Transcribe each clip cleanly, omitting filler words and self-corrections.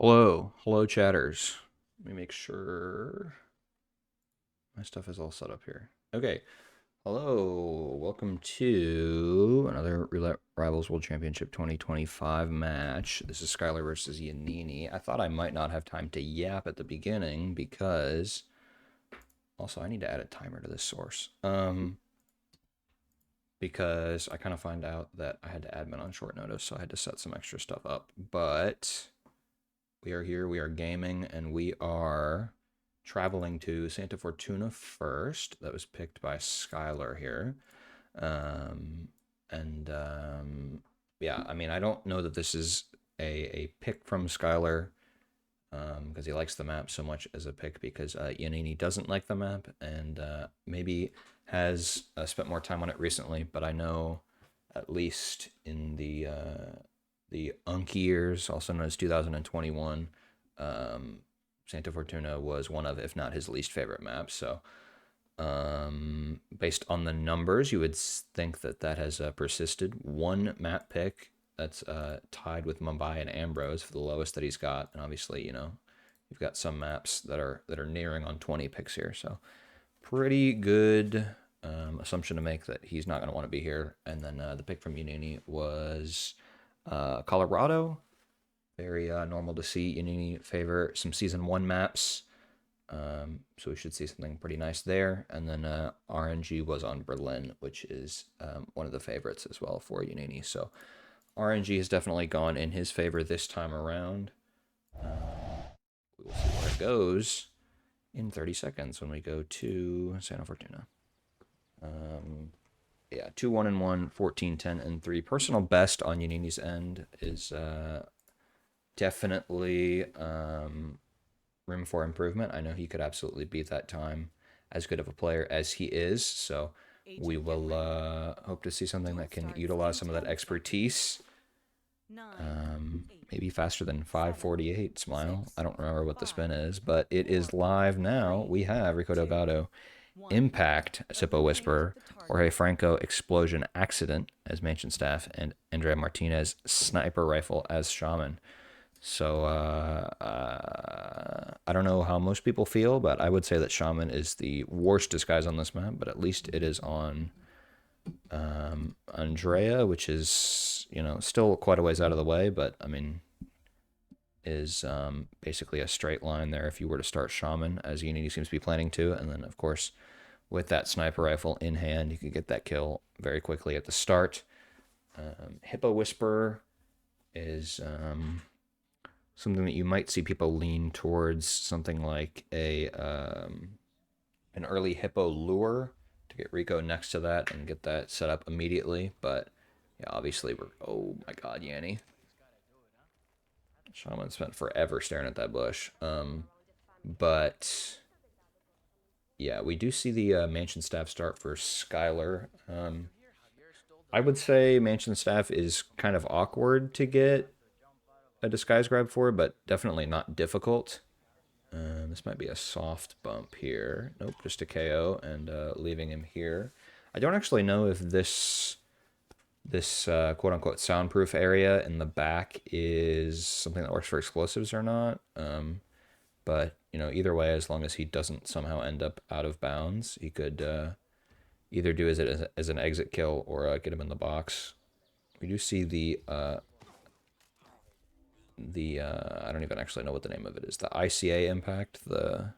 Hello chatters. Let me make sure my stuff is all set up here. Okay, hello, welcome to another Roulette Rivals World Championship 2025 match. This is SkyL3R versus Yannini. I thought I might not have time to yap at the beginning because also I need to add a timer to this source. Because I kind of find out that I had to admin on short notice, so I had to set some extra stuff up. But we are here, we are gaming, and we are traveling to Santa Fortuna first. That was picked by Skylar here. Um, yeah, I mean, I don't know that this is a pick from Skylar because he likes the map so much as a pick because Yannini doesn't like the map and maybe has spent more time on it recently, but I know at least in the Unk years, also known as 2021, Santa Fortuna was one of, if not his least favorite maps. So, based on the numbers, you would think that that has persisted. One map pick that's tied with Mumbai and Ambrose for the lowest that he's got, and obviously, you've got some maps that are nearing on 20 picks here. So, pretty good assumption to make that he's not going to want to be here. And then the pick from Yannini was Colorado. Very normal to see Yannini favor some Season 1 maps. So we should see something pretty nice there. And then RNG was on Berlin, which is one of the favorites as well for Yannini. So RNG has definitely gone in his favor this time around. We will see where it goes in 30 seconds when we go to Santa Fortuna. Yeah, 2-1-1, 14-10, and 3. Personal best on Yannini's end is definitely room for improvement. I know he could absolutely beat that time as good of a player as he is. So we will hope to see something that can utilize some of that expertise. Maybe faster than 548, Smile. I don't remember what the spin is, but it is live now. We have Rico Delgado, Impact, Sippo Whisperer, Jorge Franco, Explosion Accident as Mansion Staff, and Andrea Martinez, Sniper Rifle as Shaman. So I don't know how most people feel, but I would say that Shaman is the worst disguise on this map, but at least it is on Andrea, which is, still quite a ways out of the way, but I mean, is basically a straight line there if you were to start Shaman, as Yannini seems to be planning to. And then, of course, with that sniper rifle in hand, you could get that kill very quickly at the start. Hippo Whisperer is something that you might see people lean towards, something like an early Hippo Lure to get Rico next to that and get that set up immediately. But yeah, obviously we're, oh my god, Yanni. Shaman spent forever staring at that bush. But yeah, we do see the Mansion Staff start for Skylar. I would say Mansion Staff is kind of awkward to get a disguise grab for, but definitely not difficult. This might be a soft bump here. Nope, just a KO and leaving him here. I don't actually know if this quote unquote soundproof area in the back is something that works for explosives or not. But either way, as long as he doesn't somehow end up out of bounds, he could either do as an exit kill or get him in the box. We do see the I don't even actually know what the name of it is. The ICA impact, the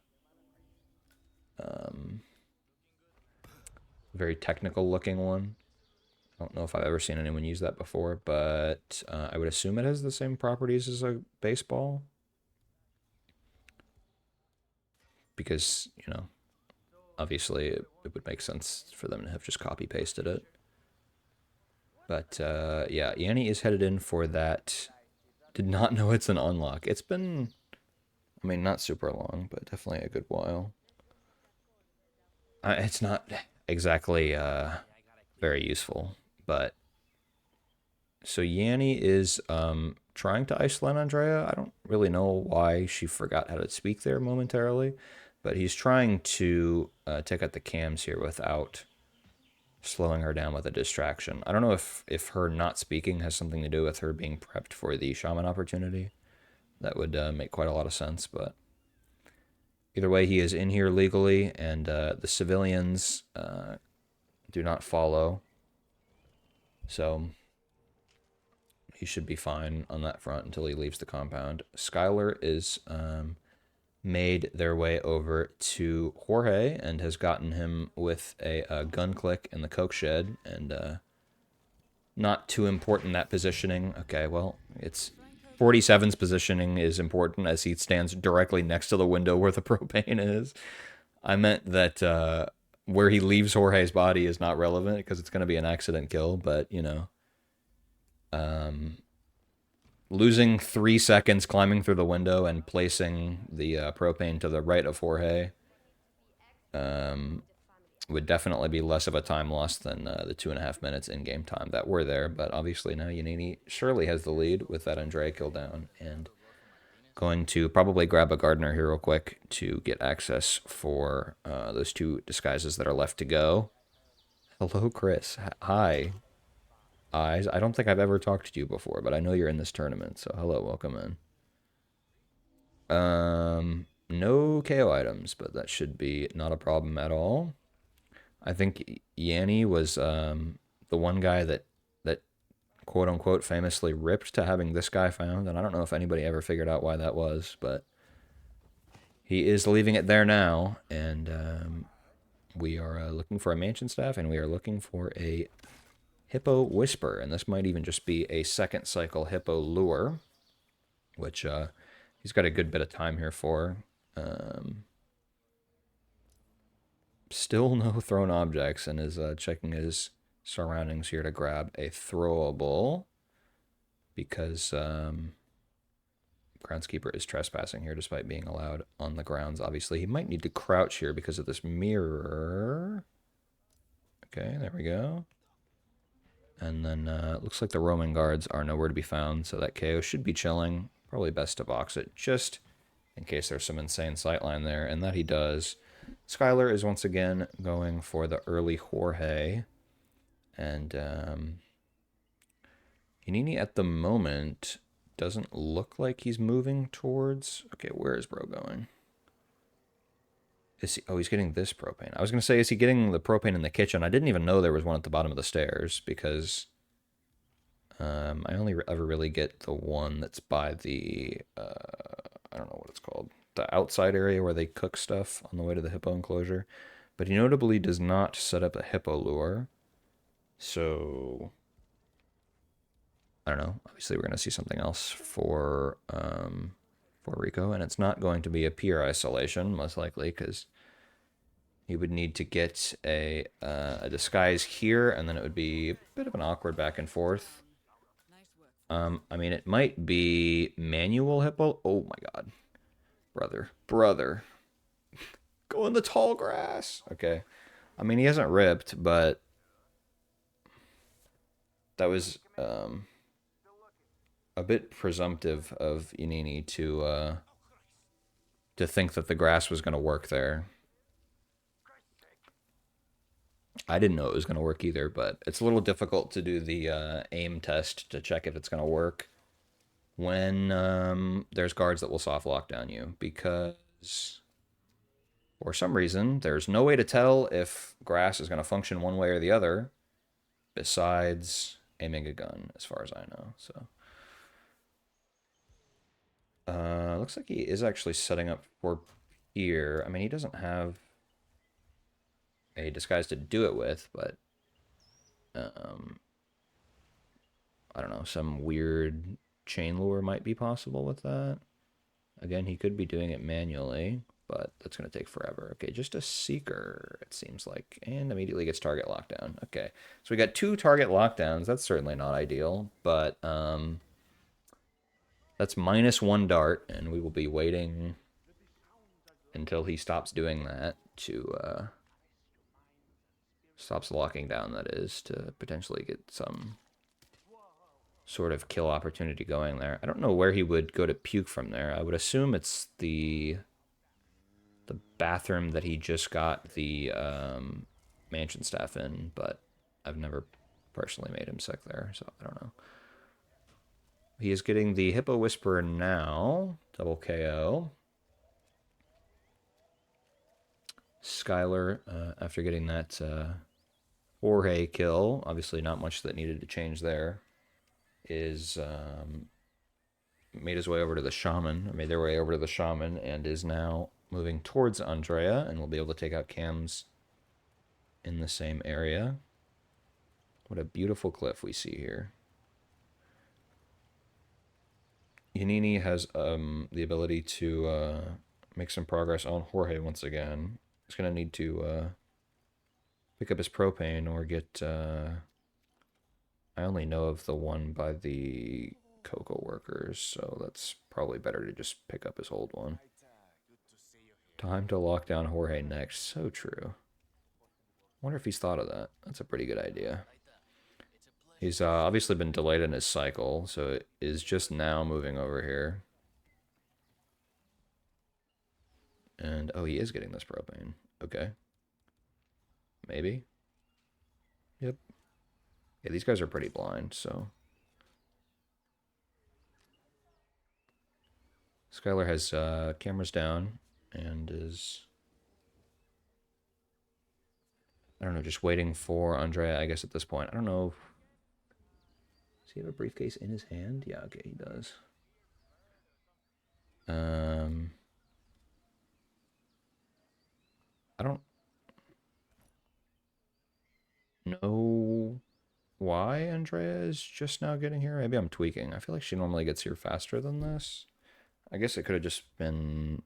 very technical looking one. I don't know if I've ever seen anyone use that before, but I would assume it has the same properties as a baseball. Because, obviously it would make sense for them to have just copy pasted it. But yeah, Yanni is headed in for that. Did not know it's an unlock. It's been, I mean, not super long, but definitely a good while. It's not exactly very useful, but so Yanni is trying to isolate Andrea. I don't really know why she forgot how to speak there momentarily, but he's trying to take out the cams here without slowing her down with a distraction. I don't know if her not speaking has something to do with her being prepped for the shaman opportunity, That would make quite a lot of sense, but either way, he is in here legally, and the civilians do not follow. So he should be fine on that front until he leaves the compound. Skylar is made their way over to Jorge and has gotten him with a gun click in the coke shed, and not too important, that positioning. Okay, well, it's 47's positioning is important as he stands directly next to the window where the propane is. I meant that where he leaves Jorge's body is not relevant because it's going to be an accident kill, but, you know, losing 3 seconds climbing through the window and placing the propane to the right of Jorge would definitely be less of a time loss than the 2.5 minutes in-game time that were there. But obviously now Yannini surely has the lead with that Andrea kill down, and going to probably grab a gardener here real quick to get access for those 2 disguises that are left to go. Hello, Chris. Hi. Eyes. I don't think I've ever talked to you before, but I know you're in this tournament, so hello, welcome in. No KO items, but that should be not a problem at all. I think Yanni was the one guy that quote unquote famously ripped to having this guy found, and I don't know if anybody ever figured out why that was, but he is leaving it there now, and we are looking for a mansion staff, and we are looking for a Hippo Whisper, and this might even just be a second cycle Hippo Lure, which he's got a good bit of time here for. Still no thrown objects, and is checking his surroundings here to grab a throwable, because groundskeeper is trespassing here despite being allowed on the grounds. Obviously, he might need to crouch here because of this mirror. Okay, there we go. And then looks like the roaming guards are nowhere to be found, so that KO should be chilling. Probably best to box it just in case there's some insane sightline there, and that he does. Skylar is once again going for the early Jorge, and Yannini at the moment doesn't look like he's moving towards... Okay, where is bro going? Is he... Oh, he's getting this propane. I was going to say, is he getting the propane in the kitchen? I didn't even know there was one at the bottom of the stairs, because I only ever really get the one that's by the... I don't know what it's called. The outside area where they cook stuff on the way to the hippo enclosure. But he notably does not set up a hippo lure. So... I don't know. Obviously, we're going to see something else for Rico, and it's not going to be a pier isolation, most likely, because he would need to get a disguise here, and then it would be a bit of an awkward back and forth. I mean, it might be manual hippo. Oh my god. Brother. Go in the tall grass. Okay. I mean, he hasn't ripped, but that was a bit presumptive of Yannini to think that the grass was going to work there. I didn't know it was going to work either, but it's a little difficult to do the aim test to check if it's going to work when there's guards that will soft lock down you, because for some reason there's no way to tell if grass is going to function one way or the other besides aiming a gun, as far as I know. So looks like he is actually setting up for here. I mean, he doesn't have a disguise to do it with, but I don't know, some weird chain lure might be possible with that. Again, he could be doing it manually, but that's going to take forever. Okay, just a seeker, it seems like, and immediately gets target lockdown. Okay, so we got 2 target lockdowns. That's certainly not ideal, but that's -1 dart, and we will be waiting until he stops doing that to stops locking down, that is, to potentially get some sort of kill opportunity going there. I don't know where he would go to puke from there. I would assume it's the bathroom that he just got the mansion staff in, but I've never personally made him sick there, so I don't know. He is getting the Hippo Whisperer now. Double KO. SkyL3R, after getting that Jorge kill, obviously not much that needed to change there, is made his way over to the Shaman, or made their way over to the Shaman, and is now moving towards Andrea, and will be able to take out cams in the same area. What a beautiful cliff we see here. Yannini has the ability to make some progress on Jorge once again. He's going to need to pick up his propane or get... I only know of the one by the cocoa workers, so that's probably better to just pick up his old one. Time to lock down Jorge next. So true. Wonder if he's thought of that. That's a pretty good idea. He's obviously been delayed in his cycle, so it is just now moving over here. And, oh, he is getting this propane. Okay. Maybe. Yep. Yeah, these guys are pretty blind, so... SkyL3R has cameras down and is... I don't know, just waiting for Andrea, I guess, at this point. I don't know. Does he have a briefcase in his hand? Yeah, okay, he does. I don't know why Andrea is just now getting here. Maybe I'm tweaking. I feel like she normally gets here faster than this. I guess it could have just been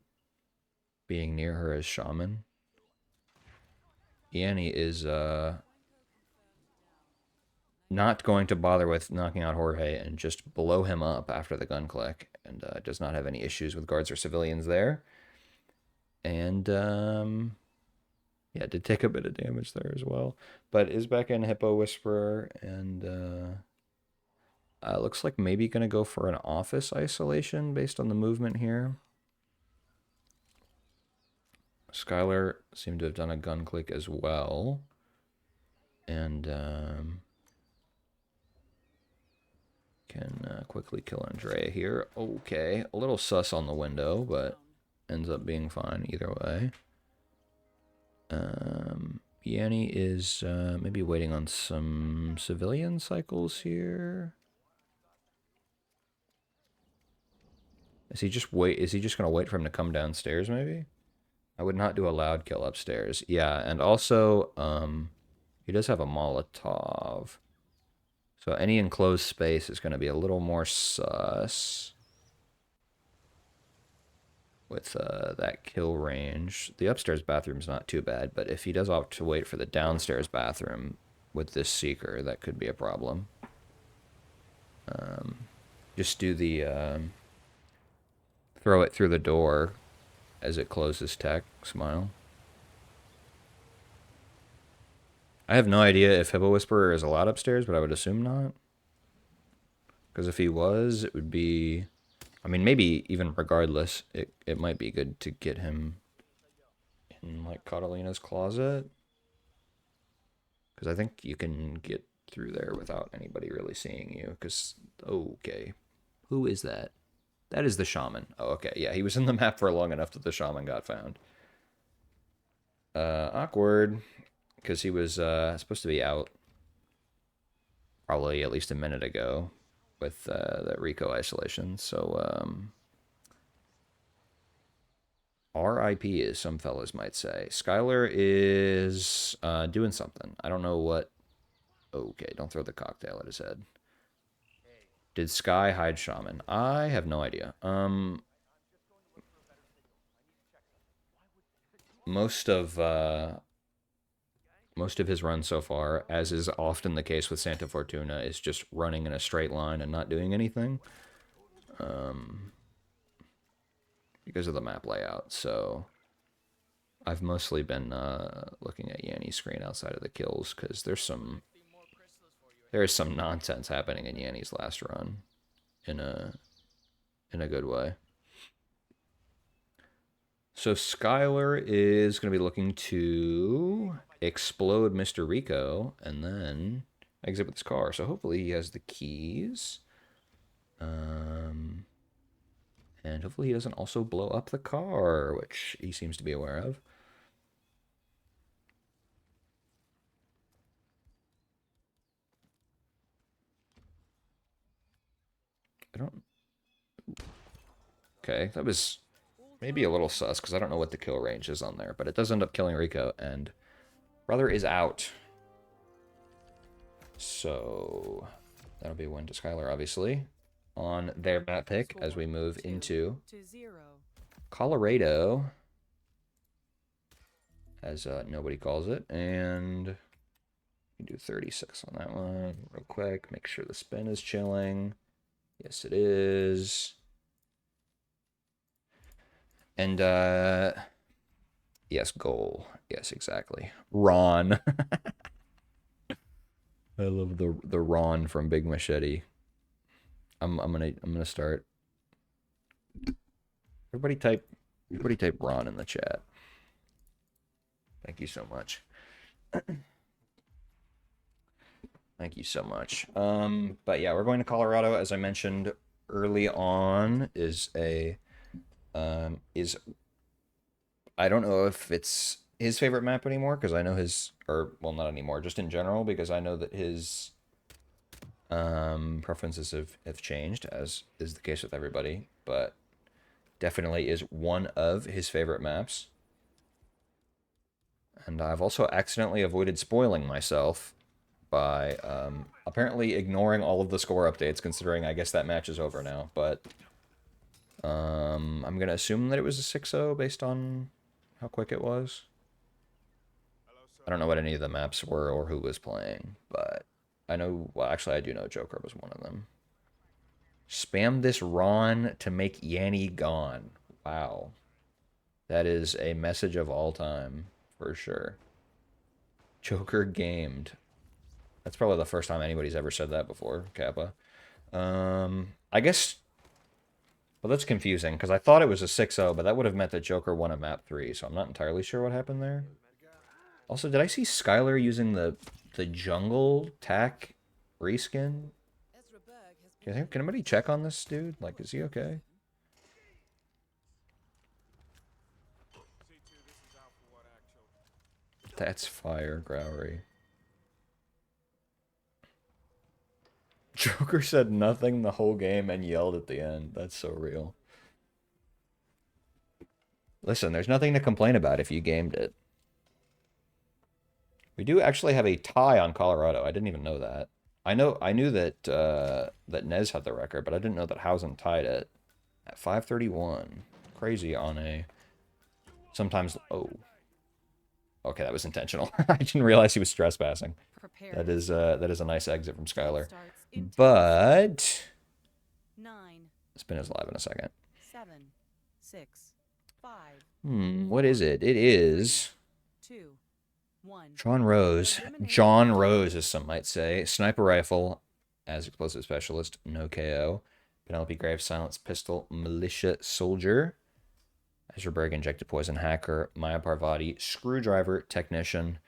being near her as Shaman. Yannini is not going to bother with knocking out Jorge and just blow him up after the gun click, and does not have any issues with guards or civilians there. And yeah, did take a bit of damage there as well, but is back in Hippo Whisperer, and looks like maybe gonna go for an office isolation based on the movement here. SkyL3R seemed to have done a gun click as well, and can quickly kill Andrea here. Okay, a little sus on the window, but ends up being fine either way. Yannini is maybe waiting on some civilian cycles here. Is he just gonna wait for him to come downstairs? Maybe. I would not do a loud kill upstairs. Yeah, and also he does have a Molotov, so any enclosed space is going to be a little more sus with that kill range. The upstairs bathroom's not too bad, but if he does opt to wait for the downstairs bathroom with this Seeker, that could be a problem. Just do the throw it through the door as it closes tech. Smile. I have no idea if Hippo Whisperer is allowed upstairs, but I would assume not. Because if he was, it would be... I mean, maybe even regardless, it might be good to get him in, like, Catalina's closet. Because I think you can get through there without anybody really seeing you. Because, okay. Who is that? That is the Shaman. Oh, okay. Yeah, he was in the map for long enough that the Shaman got found. Awkward. Because he was supposed to be out probably at least a minute ago with that Rico isolation. So, RIP, as some fellas might say. SkyL3R is doing something. I don't know what. Okay, don't throw the cocktail at his head. Did Sky hide Shaman? I have no idea. Most of his runs so far, as is often the case with Santa Fortuna, is just running in a straight line and not doing anything. Because of the map layout. So I've mostly been looking at Yannini's screen outside of the kills, because there is some nonsense happening in Yannini's last run in a good way. So SkyL3R is going to be looking to explode Mr. Rico and then exit with his car. So hopefully he has the keys. And hopefully he doesn't also blow up the car, which he seems to be aware of. I don't... Okay, that was maybe a little sus, because I don't know what the kill range is on there, but it does end up killing Rico, and brother is out. So that'll be a win to SkyL3R, obviously, on their map pick as we move into Colorado, as nobody calls it, and we do 36 on that one real quick. Make sure the spin is chilling. Yes, it is. And yes, goal. Yes, exactly. Ron. I love the Ron from Big Machete. I'm gonna start. Everybody type Ron in the chat. Thank you so much. Thank you so much. But yeah, we're going to Colorado, as I mentioned early on. I don't know if it's his favorite map anymore, because I know his, or well, not anymore, just in general, because I know that his preferences have changed, as is the case with everybody, but definitely is one of his favorite maps. And I've also accidentally avoided spoiling myself by apparently ignoring all of the score updates, considering I guess that match is over now, but I'm going to assume that it was a 6-0 based on how quick it was. I don't know what any of the maps were or who was playing, but I know, well, actually I do know Joker was one of them. Spam this Ron to make Yanni gone. Wow. That is a message of all time, for sure. Joker gamed. That's probably the first time anybody's ever said that before, Kappa. I guess... Well, that's confusing, because I thought it was a 6-0, but that would have meant that Joker won a map 3, so I'm not entirely sure what happened there. Also, did I see SkyL3R using the jungle tack reskin? Can anybody check on this dude? Like, is he okay? That's fire, Growery. Joker said nothing the whole game and yelled at the end. That's so real. Listen, there's nothing to complain about if you gamed it. We do actually have a tie on Colorado. I didn't even know that. I knew that that Nez had the record, but I didn't know that Hausen tied it at 5:31. Crazy on a sometimes. Oh, okay, that was intentional. I didn't realize he was stress passing. That is a nice exit from SkyL3R. But spin is live in a second. 7, 6, 5. What is it? It is 2, 1. John Rose, as some might say. Sniper rifle as explosive specialist, no KO. Penelope Graves, silence pistol, militia soldier. Ezraberg, injected poison hacker. Maya Parvati, screwdriver technician.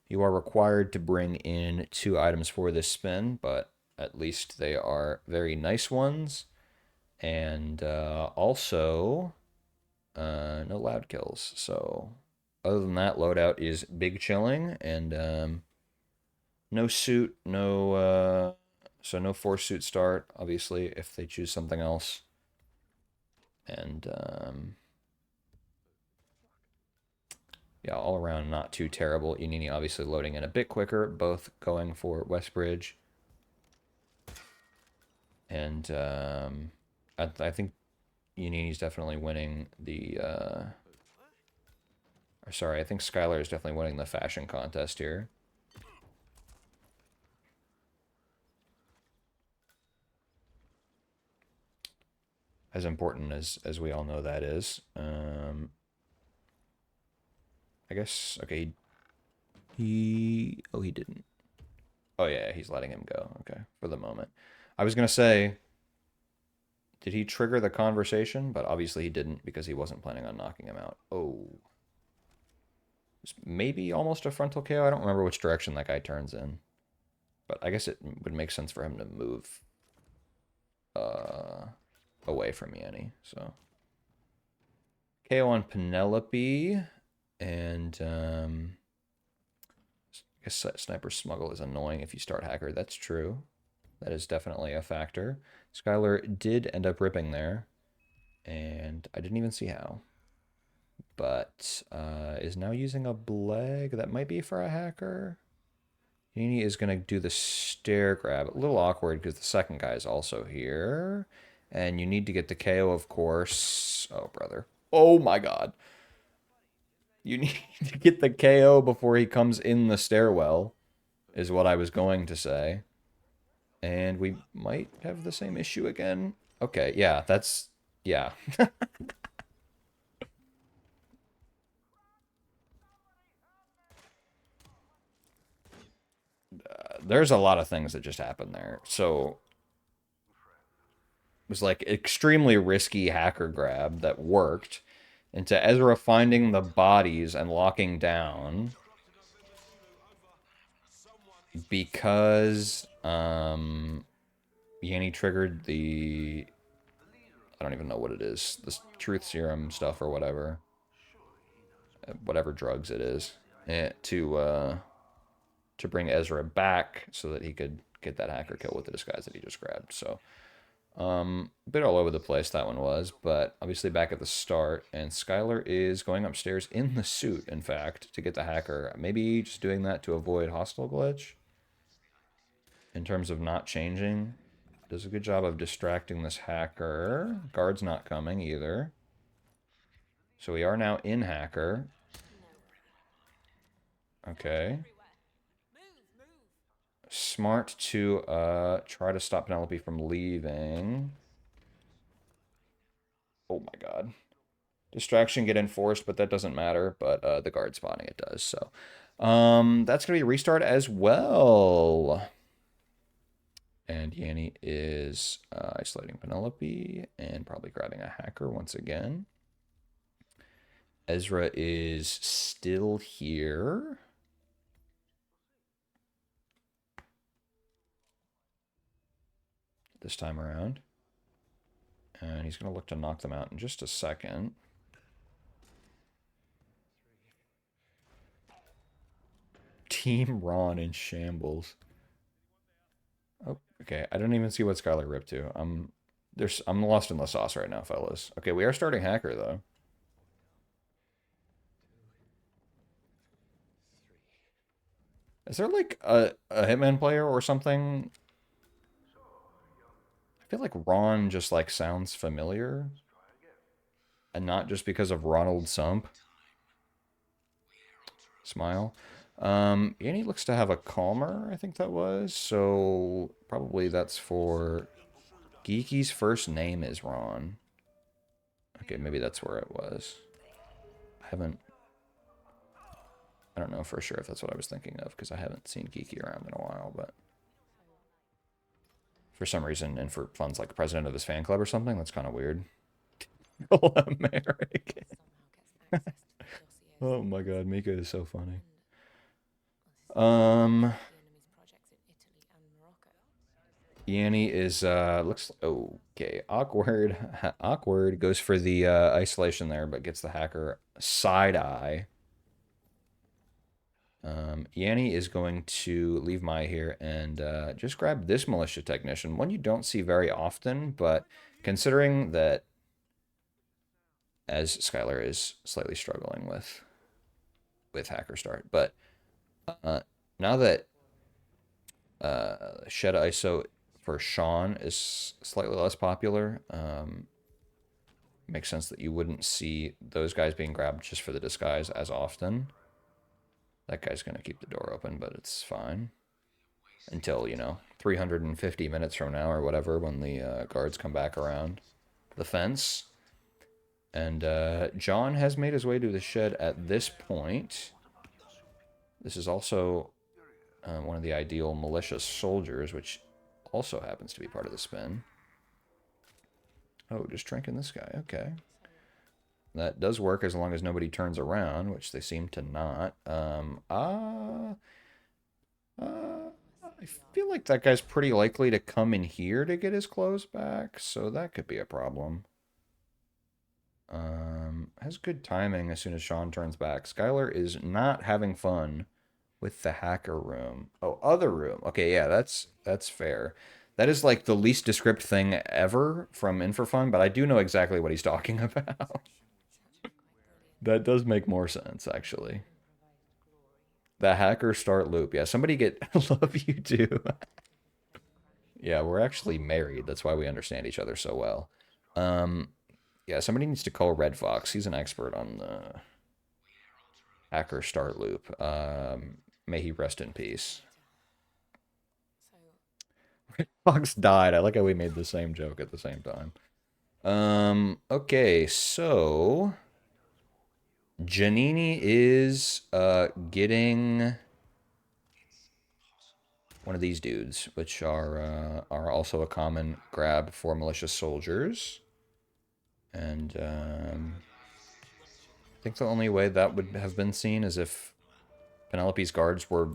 You are required to bring in 2 items for this spin, but at least they are very nice ones. And also, no loud kills. So other than that, loadout is big chilling, and no suit, no so no force suit start, obviously, if they choose something else. And yeah, all around not too terrible. Yannini obviously loading in a bit quicker, both going for Westbridge. And I think Yannini's definitely winning the or sorry, I think SkyL3R is definitely winning the fashion contest here. As important as we all know that is. I guess, okay, he didn't. Oh yeah, he's letting him go, okay, for the moment. I was gonna say, did he trigger the conversation? But obviously he didn't, because he wasn't planning on knocking him out. Oh. Maybe almost a frontal KO. I don't remember which direction that guy turns in. But I guess it would make sense for him to move away from Yanni. So KO on Penelope, and I guess Sniper Smuggle is annoying if you start Hacker. That's true. That is definitely a factor. Skylar did end up ripping there, and I didn't even see how. But is now using a Bleg. That might be for a Hacker. Yannini is going to do the stair grab. A little awkward because the second guy is also here. And you need to get the KO, of course. Oh, brother. Oh, my God. You need to get the KO before he comes in the stairwell, is what I was going to say. And we might have the same issue again. Okay, yeah, that's... Yeah. There's a lot of things that just happened there. So it was like extremely risky hacker grab that worked into Ezra finding the bodies and locking down because Yanni triggered the, I don't even know what it is, this truth serum stuff or whatever drugs it is, to bring Ezra back so that he could get that hacker kill with the disguise that he just grabbed. So a bit all over the place that one was, but obviously back at the start, and Skylar is going upstairs in the suit, in fact, to get the hacker. Maybe just doing that to avoid hostile glitch in terms of not changing. Does a good job of distracting this hacker. Guard's not coming either. So we are now in hacker. Okay. Smart to try to stop Penelope from leaving. Oh my God. Distraction get enforced, but that doesn't matter. But the guard spotting it does. So that's going to be a restart as well. And Yanni is isolating Penelope and probably grabbing a hacker once again. Ezra is still here. This time around. And he's going to look to knock them out in just a second. Team Ron in shambles. Oh, okay. I don't even see what Skylar ripped to. I'm lost in the sauce right now, fellas. Okay, we are starting hacker though. Is there like a Hitman player or something? I feel like Ron just like sounds familiar. And not just because of Ronald Sump. Smile. Yanni looks to have a calmer, I think that was. So probably that's for Geeky's first name is Ron. Okay, maybe that's where it was. I don't know for sure if that's what I was thinking of because I haven't seen Geeky around in a while, but for some reason, and for funds like president of his fan club or something, that's kind of weird. American. Oh my God, Mika is so funny. Yanni is looks okay. Awkward. Awkward goes for the isolation there, but gets the hacker side eye. Yanni is going to leave Maya here and just grab this militia technician, one you don't see very often, but considering that as Skylar is slightly struggling with hacker start, but now that Shed ISO for Sean is slightly less popular, makes sense that you wouldn't see those guys being grabbed just for the disguise as often. That guy's going to keep the door open, but it's fine. Until, 350 minutes from now or whatever when the guards come back around the fence. And John has made his way to the shed at this point. This is also one of the ideal militia soldiers, which also happens to be part of the spin. Oh, just tranking this guy. Okay. That does work as long as nobody turns around, which they seem to not. I feel like that guy's pretty likely to come in here to get his clothes back, so that could be a problem. Has good timing as soon as Sean turns back. Skylar is not having fun with the hacker room. Oh, other room. Okay, yeah, that's fair. That is like the least descript thing ever from Infrafun, but I do know exactly what he's talking about. That does make more sense, actually. The hacker start loop. Yeah, somebody get love you too. Yeah, we're actually married. That's why we understand each other so well. Um, yeah, somebody needs to call Red Fox. He's an expert on the hacker start loop. May he rest in peace. Red Fox died. I like how we made the same joke at the same time. Okay, so Yannini is getting one of these dudes, which are also a common grab for malicious soldiers. And I think the only way that would have been seen is if Penelope's guards were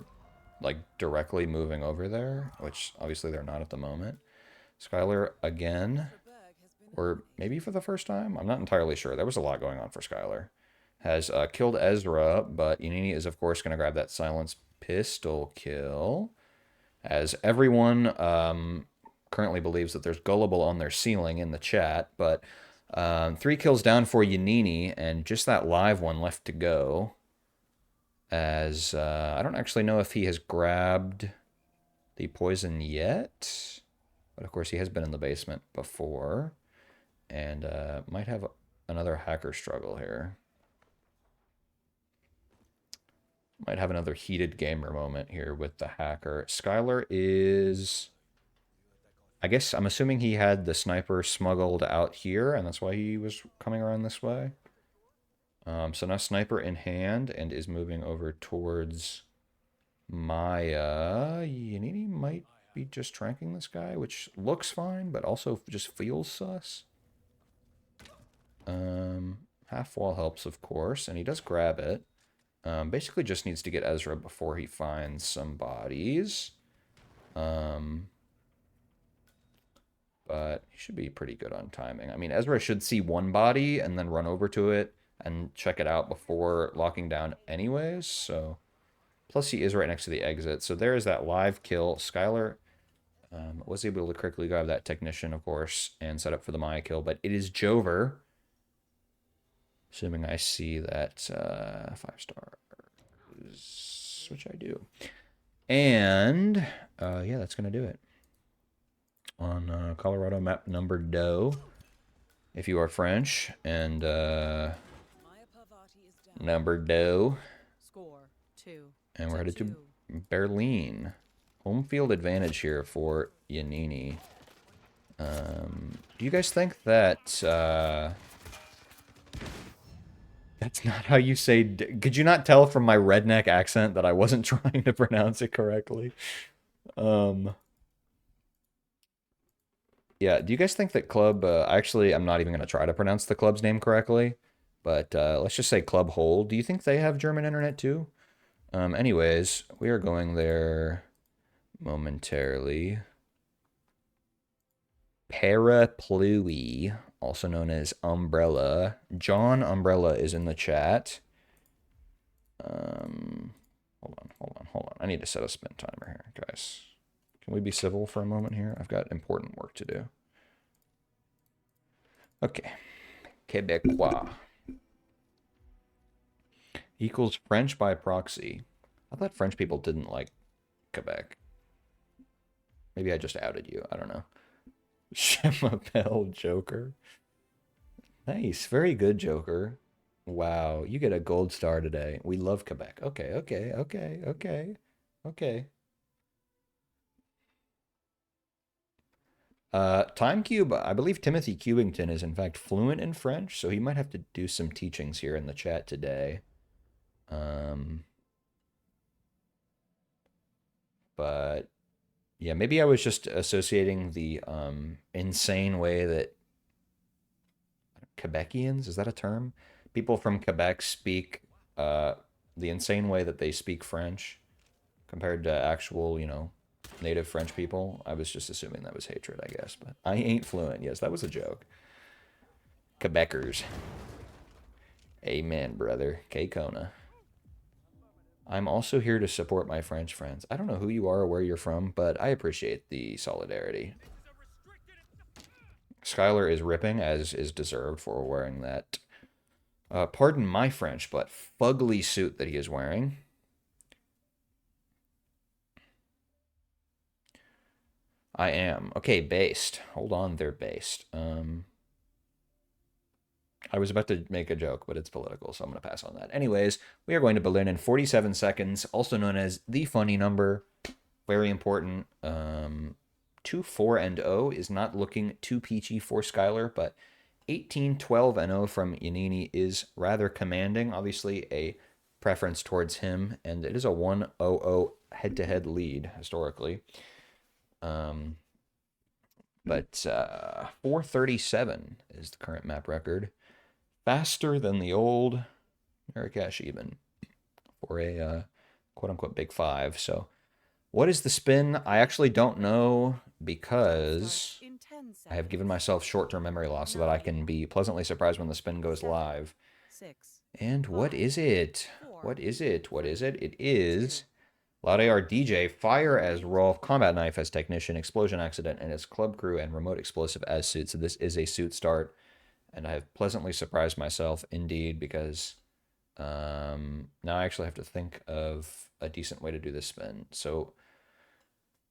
like directly moving over there, which obviously they're not at the moment. Skylar again, or maybe for the first time. I'm not entirely sure. There was a lot going on for Skylar. Has killed Ezra, but Yannini is of course going to grab that silence pistol kill. As everyone currently believes that there's gullible on their ceiling in the chat, but 3 kills down for Yannini, and just that live one left to go. As I don't actually know if he has grabbed the poison yet, but of course he has been in the basement before, and might have another hacker struggle here. Might have another heated gamer moment here with the hacker. Skylar is... I guess I'm assuming he had the sniper smuggled out here, and that's why he was coming around this way. So now sniper in hand and is moving over towards Maya. Yannini might be just tranking this guy, which looks fine, but also just feels sus. Half wall helps, of course, and he does grab it. Basically just needs to get Ezra before he finds some bodies. But he should be pretty good on timing. I mean, Ezra should see one body and then run over to it and check it out before locking down anyways, so... Plus he is right next to the exit, so there is that live kill. Skylar was able to quickly grab that technician, of course, and set up for the Maya kill, but it is Jover. Assuming I see that 5 stars, which I do. And, yeah, that's going to do it. On Colorado map number Doe, if you are French, and number Doe. Score 2. And we're headed to Berlin. Home field advantage here for Yannini. Do you guys think that... that's not how you say... Could you not tell from my redneck accent that I wasn't trying to pronounce it correctly? Yeah, do you guys think that Club... actually, I'm not even going to try to pronounce the club's name correctly. But let's just say Club Hole. Do you think they have German internet too? Anyways, we are going there momentarily. Parapluie, also known as Umbrella. John Umbrella is in the chat. Hold on. I need to set a spin timer here, guys. Can we be civil for a moment here? I've got important work to do. Okay. Quebecois. Equals French by proxy. I thought French people didn't like Quebec. Maybe I just outed you. I don't know. Shemapel Joker. Nice. Very good, Joker. Wow. You get a gold star today. We love Quebec. Okay. Time Cube, I believe Timothy Cubington is in fact fluent in French, so he might have to do some teachings here in the chat today. But yeah, maybe I was just associating the insane way that Quebecians, is that a term? People from Quebec speak the insane way that they speak French compared to actual, you know, native French people. I was just assuming that was hatred, I guess. But I ain't fluent. Yes, that was a joke. Quebecers. Amen, brother. K Kona. I'm also here to support my French friends. I don't know who you are or where you're from, but I appreciate the solidarity. Skylar is ripping, as is deserved for wearing that, pardon my French, but fugly suit that he is wearing. I am. Okay, based. Hold on, they're based. I was about to make a joke, but it's political, so I'm going to pass on that. Anyways, we are going to Berlin in 47 seconds, also known as the funny number. Very important. 2-4-0 is not looking too peachy for Skylar, but 18-12-0 from Yannini is rather commanding. Obviously, a preference towards him, and it is a 1-0-0 head-to-head lead historically. But 437 is the current map record. Faster than the old Marrakesh even for a quote-unquote big five. So what is the spin? I actually don't know because I have given myself short-term memory loss so that I can be pleasantly surprised when the spin goes live. And what is it? What is it? What is it? It is Loud AR DJ, Fire as Rolf, Combat Knife as Technician, Explosion Accident, and as Club Crew, and Remote Explosive as Suit. So this is a suit start. And I have pleasantly surprised myself, indeed, because now I actually have to think of a decent way to do this spin. So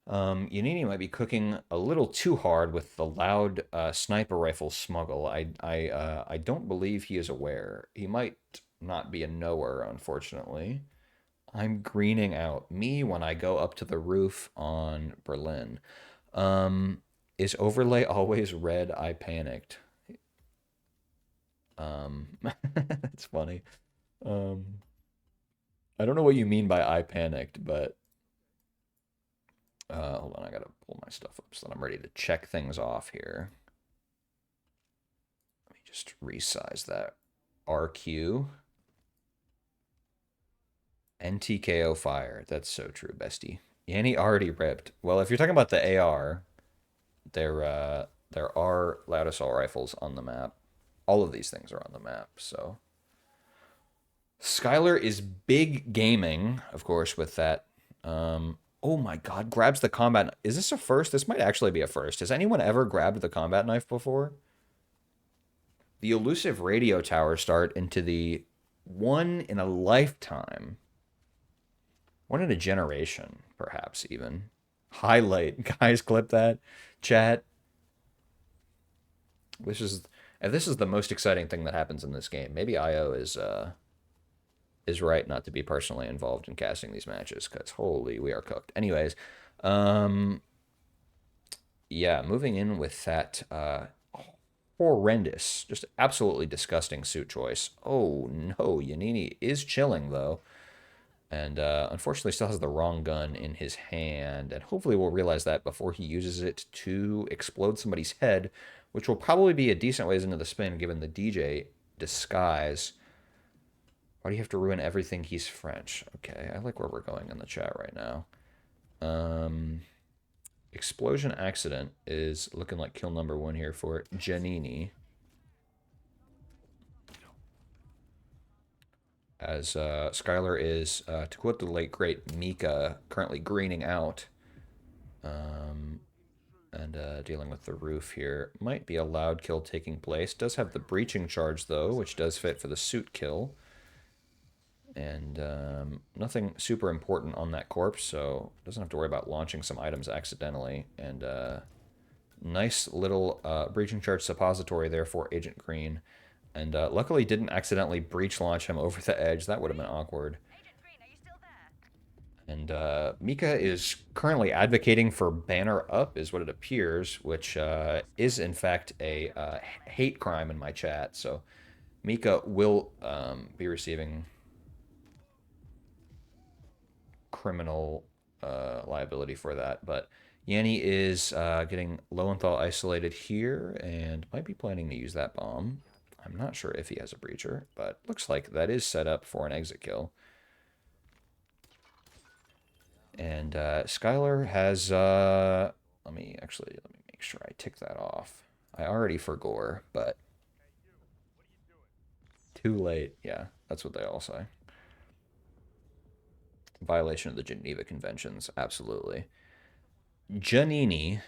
Yannini might be cooking a little too hard with the loud sniper rifle smuggle. I don't believe he is aware. He might not be a knower, unfortunately. I'm greening out. Me when I go up to the roof on Berlin. Is overlay always red? I panicked. That's funny. I don't know what you mean by I panicked, but hold on, I gotta pull my stuff up so that I'm ready to check things off here. Let me just resize that. RQ. NTKO fire. That's so true, bestie. Yanni already ripped. Well, if you're talking about the AR, there are loud assault rifles on the map. All of these things are on the map, so. Skylar is big gaming, of course, with that. Oh my god, grabs the combat. Is this a first? This might actually be a first. Has anyone ever grabbed the combat knife before? The elusive radio tower start into the one in a lifetime. One in a generation, perhaps even. Highlight. Guys, clip that. Chat. This is the most exciting thing that happens in this game. Maybe IO is right not to be personally involved in casting these matches, because holy, we are cooked. Anyways, yeah, moving in with that horrendous, just absolutely disgusting suit choice. Oh no, Yannini is chilling though. And unfortunately still has the wrong gun in his hand. And hopefully we'll realize that before he uses it to explode somebody's head, which will probably be a decent ways into the spin given the DJ disguise. Why do you have to ruin everything? He's French. Okay, I like where we're going in the chat right now. Explosion accident is looking like kill number one here for Yannini. As Skylar is, to quote the late great Mika, currently greening out and dealing with the roof here. Might be a loud kill taking place. Does have the breaching charge, though, which does fit for the suit kill. And nothing super important on that corpse, so doesn't have to worry about launching some items accidentally. And nice little breaching charge suppository there for Agent Green. And luckily didn't accidentally breach launch him over the edge. That would have been awkward. And Mika is currently advocating for banner up, is what it appears, which is in fact a hate crime in my chat. So Mika will be receiving criminal liability for that. But Yanni is getting Lowenthal isolated here and might be planning to use that bomb. I'm not sure if he has a breacher, but looks like that is set up for an exit kill. And SkyL3R has let me make sure I tick that off. I already forgore, but too late. Yeah, that's what they all say. Violation of the Geneva Conventions, absolutely. Yannini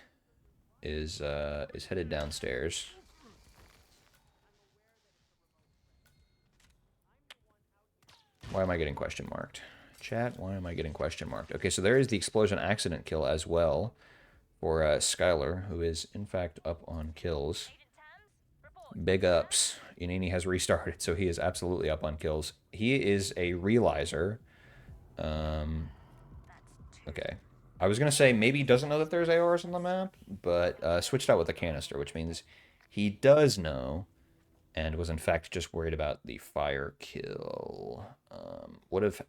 is headed downstairs. Why am I getting question marked? Chat, why am I getting question marked? Okay, so there is the explosion accident kill as well for SkyL3R, who is in fact up on kills. Big ups. Yannini has restarted, so he is absolutely up on kills. He is a realizer. Okay. I was going to say maybe he doesn't know that there's ARs on the map, but switched out with a canister, which means he does know and was in fact just worried about the fire kill. Would have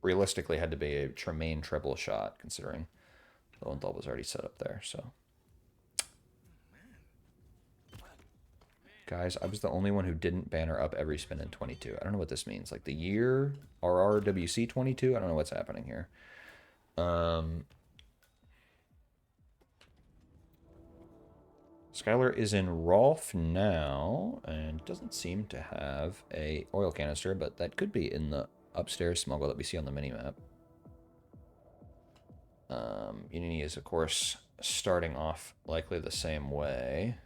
realistically had to be a Tremaine triple shot, considering Lowenthal was already set up there, so. Guys, I was the only one who didn't banner up every spin in 22. I don't know what this means. Like the year RRWC 22? I don't know what's happening here. SkyL3R is in Rolf now and doesn't seem to have a oil canister, but that could be in the upstairs smuggle that we see on the minimap. Yannini is, of course, starting off likely the same way.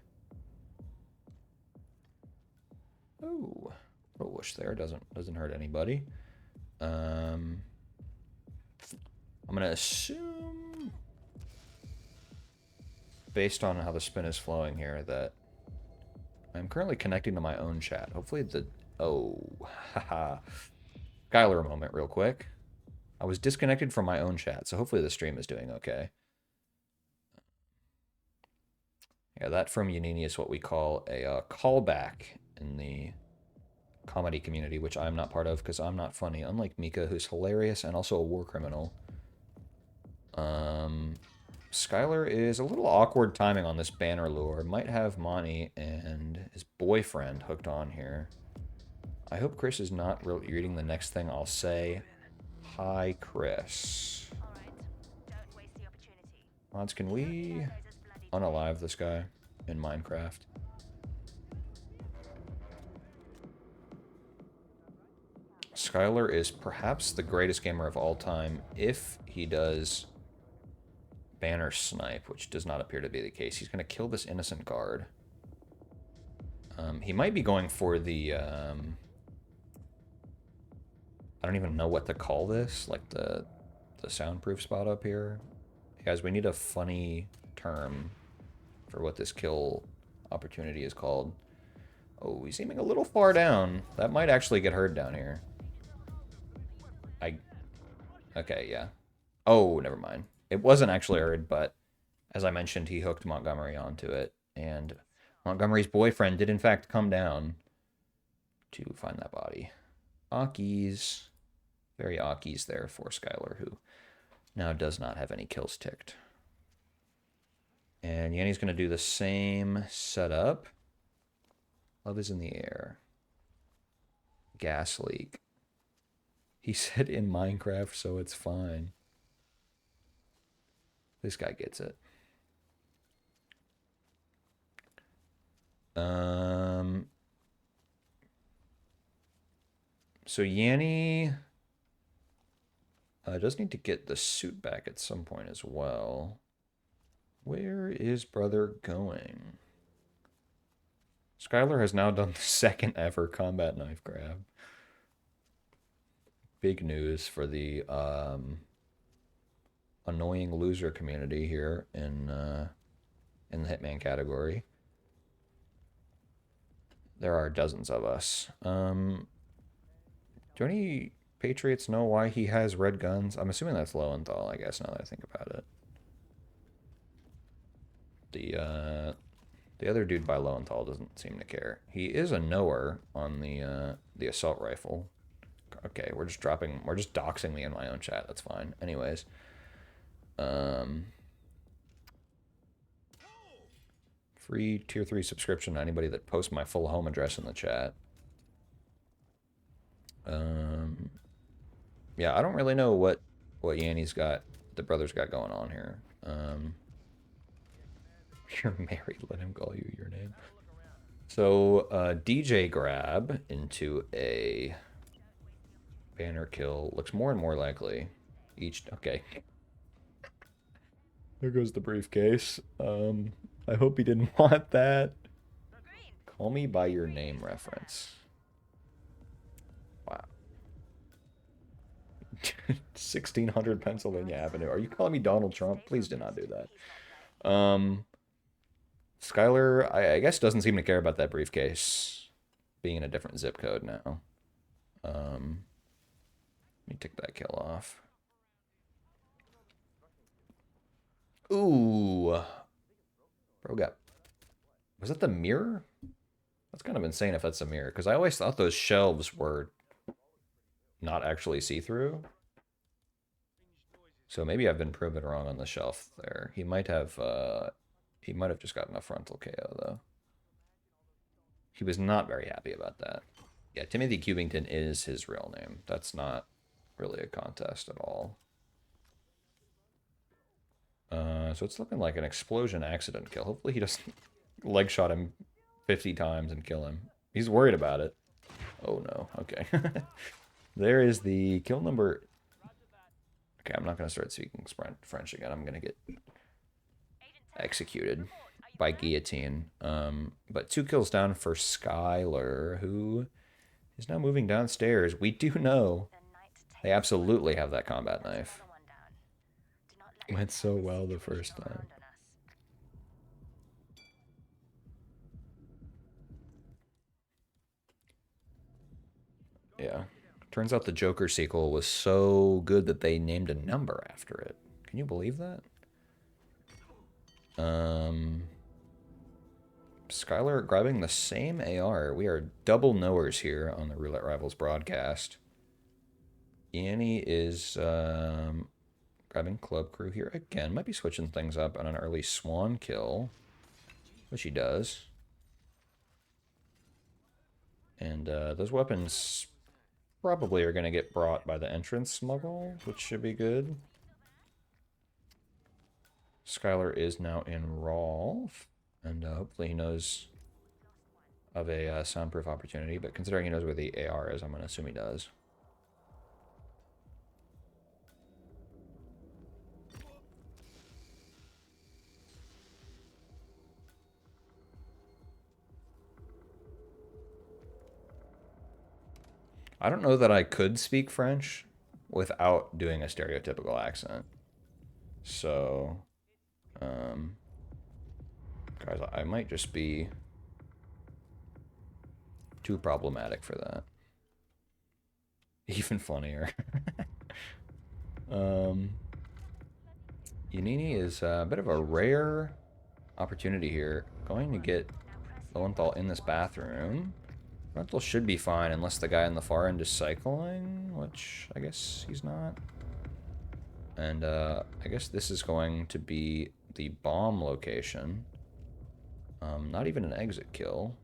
Ooh, a whoosh there doesn't hurt anybody. I'm gonna assume, based on how the spin is flowing here, that I'm currently connecting to my own chat. Hopefully haha. SkyL3R moment real quick. I was disconnected from my own chat, so hopefully the stream is doing okay. Yeah, that from Yannini is what we call a callback in the comedy community, which I'm not part of because I'm not funny, unlike Mika, who's hilarious and also a war criminal. SkyL3R is a little awkward timing on this banner lure. Might have Monty and his boyfriend hooked on here. I hope Chris is not reading the next thing I'll say. Hi, Chris. Mods, can we unalive this guy in Minecraft? SkyL3R is perhaps the greatest gamer of all time if he does banner snipe, which does not appear to be the case. He's going to kill this innocent guard. He might be going for the... I don't even know what to call this, like the soundproof spot up here. Guys, we need a funny term for what this kill opportunity is called. Oh, he's aiming a little far down. That might actually get heard down here. Okay, yeah. Oh, never mind. It wasn't actually heard, but as I mentioned, he hooked Montgomery onto it, and Montgomery's boyfriend did in fact come down to find that body. Aki's. Very Aki's there for SkyL3R, who now does not have any kills ticked. And Yanni's going to do the same setup. Love is in the air. Gas leak. He said in Minecraft, so it's fine. This guy gets it. So Yanni does need to get the suit back at some point as well. Where is brother going? SkyL3R has now done the second ever combat knife grab. Big news for the annoying loser community here in the Hitman category. There are dozens of us. Do any Patriots know why he has red guns? I'm assuming that's Lowenthal, I guess, now that I think about it. The other dude by Lowenthal doesn't seem to care. He is a knower on the assault rifle. Okay, we're just doxing me in my own chat. That's fine. Anyways, free tier 3 subscription to anybody that posts my full home address in the chat. Yeah, I don't really know what what Yanni's got, the brother's got going on here. You're married, let him call you your name. So, DJ grab into a banner kill looks more and more likely. Okay. There goes the briefcase. I hope he didn't want that. Call me by your name reference. Wow. 1600 Pennsylvania Avenue. Are you calling me Donald Trump? Please do not do that. Skylar, I guess, doesn't seem to care about that briefcase being in a different zip code now. Let me tick that kill off. Ooh. Bro got... Was that the mirror? That's kind of insane if that's a mirror, because I always thought those shelves were not actually see-through. So maybe I've been proven wrong on the shelf there. He might have just gotten a frontal KO, though. He was not very happy about that. Yeah, Timothy Cubington is his real name. That's not really a contest at all. So it's looking like an explosion accident kill. Hopefully he doesn't leg shot him 50 times and kill him. He's worried about it. Oh no, okay. There is the kill number. Okay, I'm not going to start speaking French again. I'm going to get executed by guillotine. But 2 kills down for Skylar, who is now moving downstairs. We do know they absolutely have that combat knife. Went so well the first time. Yeah. Turns out the Joker sequel was so good that they named a number after it. Can you believe that? Skylar grabbing the same AR. We are double knowers here on the Roulette Rivals broadcast. Yannini is grabbing Club Crew here again. Might be switching things up on an early Swan kill, which he does. And those weapons probably are going to get brought by the entrance smuggle, which should be good. Skylar is now in Rolf, and hopefully he knows of a soundproof opportunity, but considering he knows where the AR is, I'm going to assume he does. I don't know that I could speak French without doing a stereotypical accent. So, guys, I might just be too problematic for that. Even funnier. Yannini is a bit of a rare opportunity here. Going to get Lowenthal in this bathroom. Frontal should be fine unless the guy in the far end is cycling, which I guess he's not. And I guess this is going to be the bomb location. Not even an exit kill.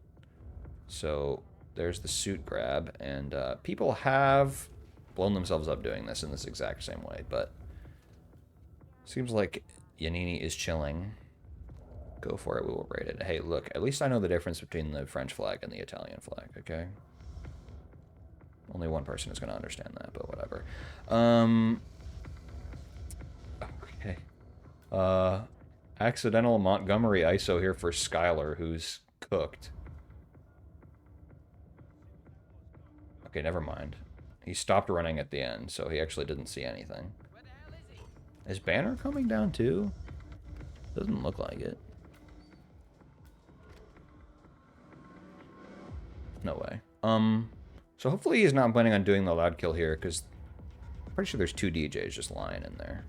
So there's the suit grab, and people have blown themselves up doing this in this exact same way, but seems like Yannini is chilling. Go for it, we will rate it. Hey, look, at least I know the difference between the French flag and the Italian flag, okay? Only one person is going to understand that, but whatever. Okay. Accidental Montgomery ISO here for Skylar, who's cooked. Okay, never mind. He stopped running at the end, so he actually didn't see anything. Is Banner coming down too? Doesn't look like it. No way. So hopefully he's not planning on doing the loud kill here, because I'm pretty sure there's 2 DJs just lying in there.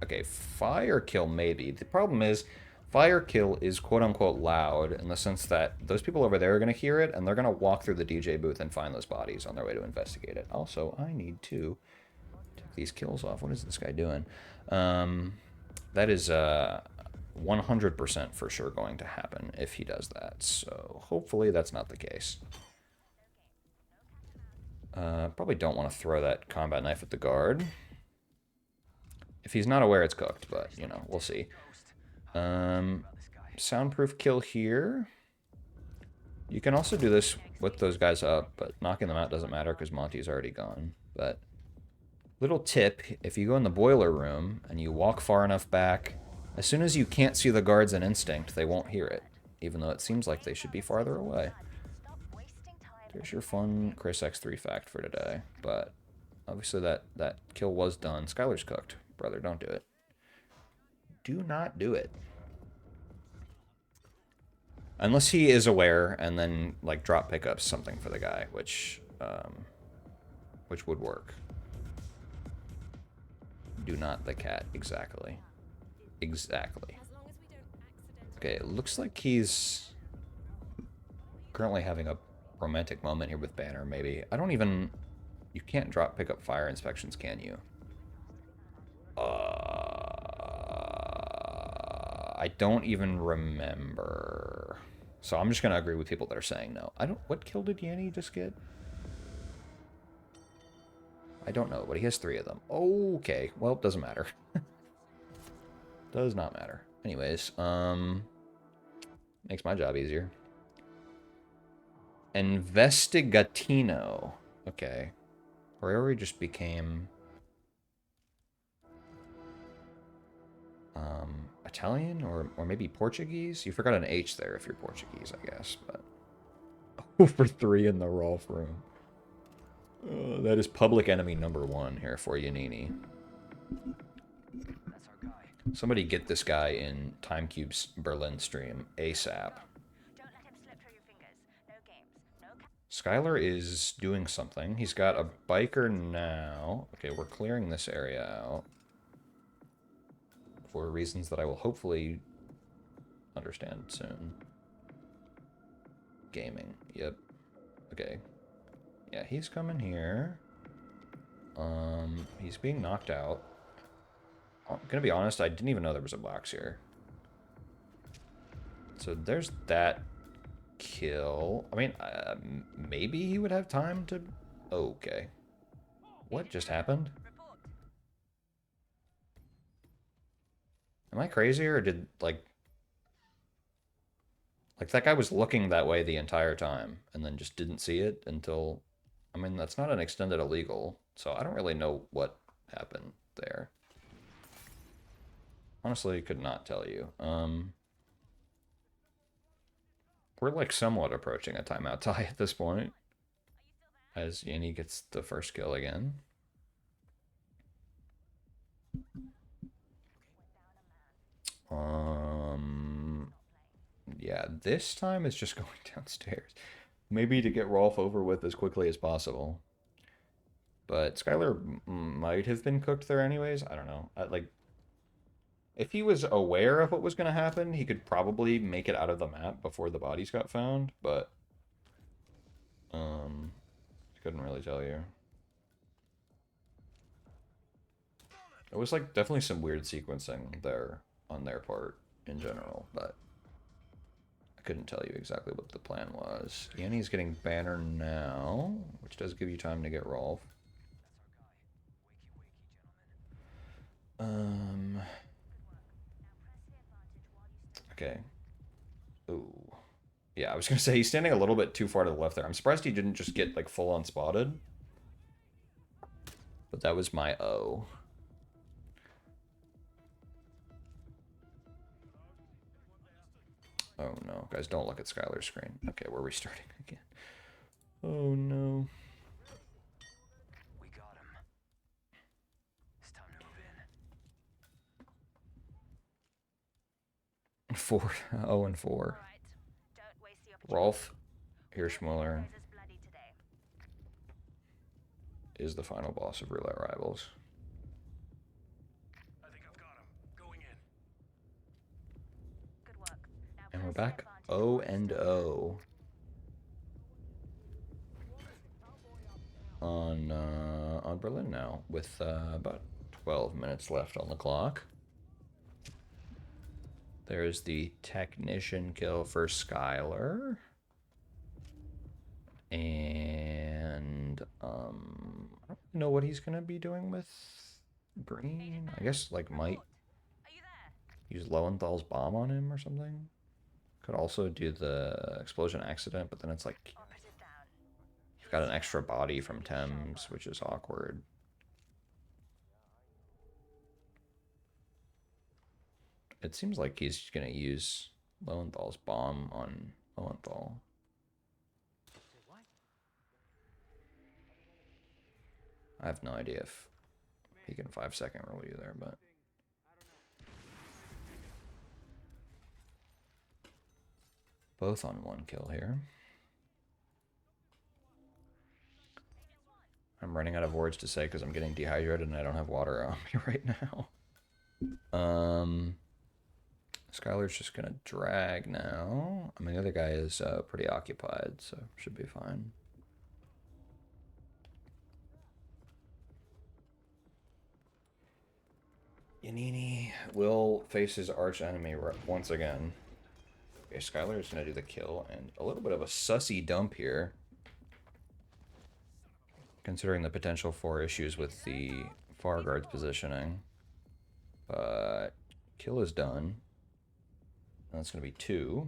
Okay, fire kill maybe. The problem is, fire kill is quote-unquote loud in the sense that those people over there are going to hear it, and they're going to walk through the DJ booth and find those bodies on their way to investigate it. Also, I need to take these kills off. What is this guy doing? That is 100% for sure going to happen if he does that. So hopefully that's not the case. Probably don't want to throw that combat knife at the guard. If he's not aware, it's cooked, but, you know, we'll see. Soundproof kill here. You can also do this with those guys up, but knocking them out doesn't matter because Monty's already gone. But little tip, if you go in the boiler room and you walk far enough back, as soon as you can't see the guards in instinct, they won't hear it, even though it seems like they should be farther away. There's your fun Chris X3 fact for today, but obviously that kill was done. Skylar's cooked. Brother, don't do it. Do not do it. Unless he is aware and then, like, drop pickups something for the guy, which would work. Do not the cat, exactly. Exactly. Okay, it looks like he's currently having a romantic moment here with Banner, maybe. I don't even... You can't drop pickup fire inspections, can you? I don't even remember. So I'm just going to agree with people that are saying no. I don't... What kill did Yannini just get? I don't know, but he has 3 of them. Okay, well, it doesn't matter. Does not matter. Anyways, makes my job easier. Investigatino. Okay. Priori just became... Italian or maybe Portuguese? You forgot an H there if you're Portuguese, I guess, but... Over 3 in the Rolf room. That is public enemy #1 here for Yannini. Somebody get this guy in TimeCube's Berlin stream ASAP. Skylar is doing something. He's got a biker now. Okay, we're clearing this area out. For reasons that I will hopefully understand soon. Gaming. Yep. Okay. Yeah, he's coming here. He's being knocked out. I'm gonna be honest, I didn't even know there was a box here. So there's that kill. I mean, maybe he would have time to... Okay. What just happened? Am I crazy, or did, like, that guy was looking that way the entire time and then just didn't see it until... I mean, that's not an extended illegal, so I don't really know what happened there. Honestly, could not tell you. We're, like, somewhat approaching a timeout tie at this point. As Yannini gets the first kill again. Yeah, this time it's just going downstairs. Maybe to get Rolf over with as quickly as possible. But Skylar might have been cooked there anyways. I don't know. Like, if he was aware of what was going to happen, he could probably make it out of the map before the bodies got found, but couldn't really tell you. It was, like, definitely some weird sequencing there on their part in general, but I couldn't tell you exactly what the plan was. Yannini's getting Banner now, which does give you time to get Rolf. Okay. Ooh. Yeah, I was gonna say he's standing a little bit too far to the left there. I'm surprised he didn't just get, like, full on spotted. But that was my O. Oh no, guys, don't look at Skylar's screen. Okay, we're restarting again. Oh no. We got him. It's time to move in. 4, 0 and 4. Rolf Hirschmuller is the final boss of Roulette Rivals. I think I've got him. Going in. Good work. Now And we're press the back advantage 0 and 0 on Berlin now, with about 12 minutes left on the clock. There's the technician kill for Skylar. And I don't know what he's gonna be doing with Green, I guess, like, might Are you there? use Lowenthal's bomb on him or something. Could also do the explosion accident, but then it's like Operative down. you've got an extra body from Thames, which is awkward. It seems like he's gonna use Lowenthal's bomb on Lowenthal. I have no idea if he can 5-second roll you there, but both on 1 kill here. I'm running out of words to say because I'm getting dehydrated and I don't have water on me right now. Skylar's just gonna drag now. I mean, the other guy is pretty occupied, so should be fine. Yannini will face his arch enemy once again. Okay, Skylar is gonna do the kill, and a little bit of a sussy dump here, considering the potential for issues with the far guard's positioning. But kill is done. And that's going to be 2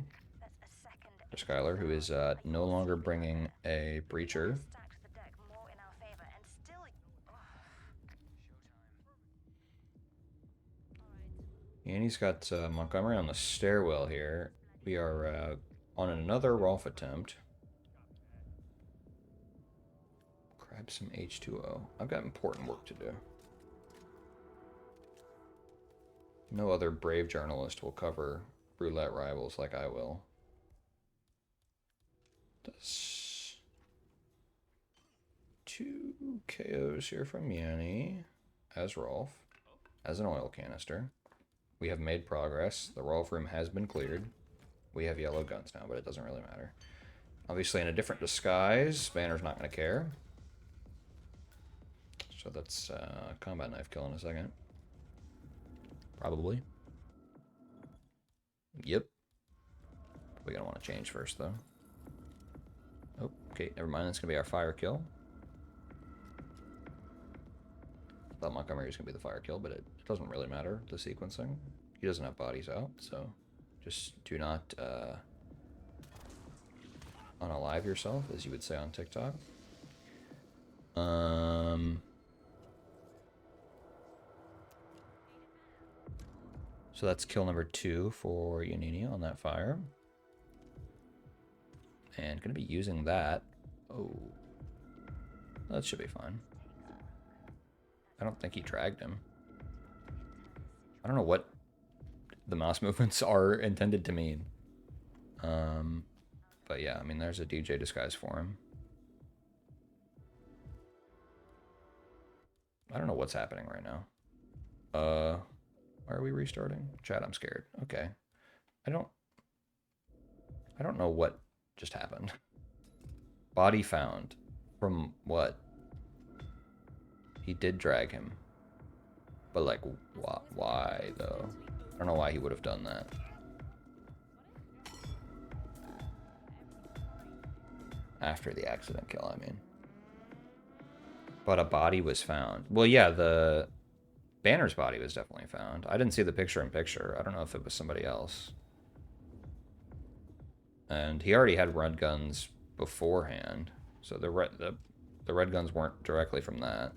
for Skylar, who is no longer bringing a breacher. And he's got Montgomery on the stairwell here. We are on another Rolf attempt. Grab some H2O. I've got important work to do. No other brave journalist will cover roulette rivals like I will. Does 2 KOs here from Yanni as Rolf, as an oil canister. We have made progress. The Rolf room has been cleared. We have yellow guns now, but it doesn't really matter. Obviously in a different disguise. Banner's not going to care. So that's combat knife kill in a second. Probably. Yep. We're going to want to change first, though. Oh, okay, never mind. That's going to be our fire kill. Thought Montgomery was going to be the fire kill, but it doesn't really matter, the sequencing. He doesn't have bodies out, so just do not unalive yourself, as you would say on TikTok. So that's kill number 2 for Yannini on that fire. And going to be using that. Oh. That should be fine. I don't think he dragged him. I don't know what the mouse movements are intended to mean. But yeah, I mean, there's a DJ disguise for him. I don't know what's happening right now. Why are we restarting? Chat, I'm scared. Okay. I don't know what just happened. Body found. From what? He did drag him. But, like, why, though? I don't know why he would have done that. After the accident kill, I mean. But a body was found. Well, yeah, the Banner's body was definitely found. I didn't see the picture-in-picture. I don't know if it was somebody else. And he already had red guns beforehand. So the red guns weren't directly from that.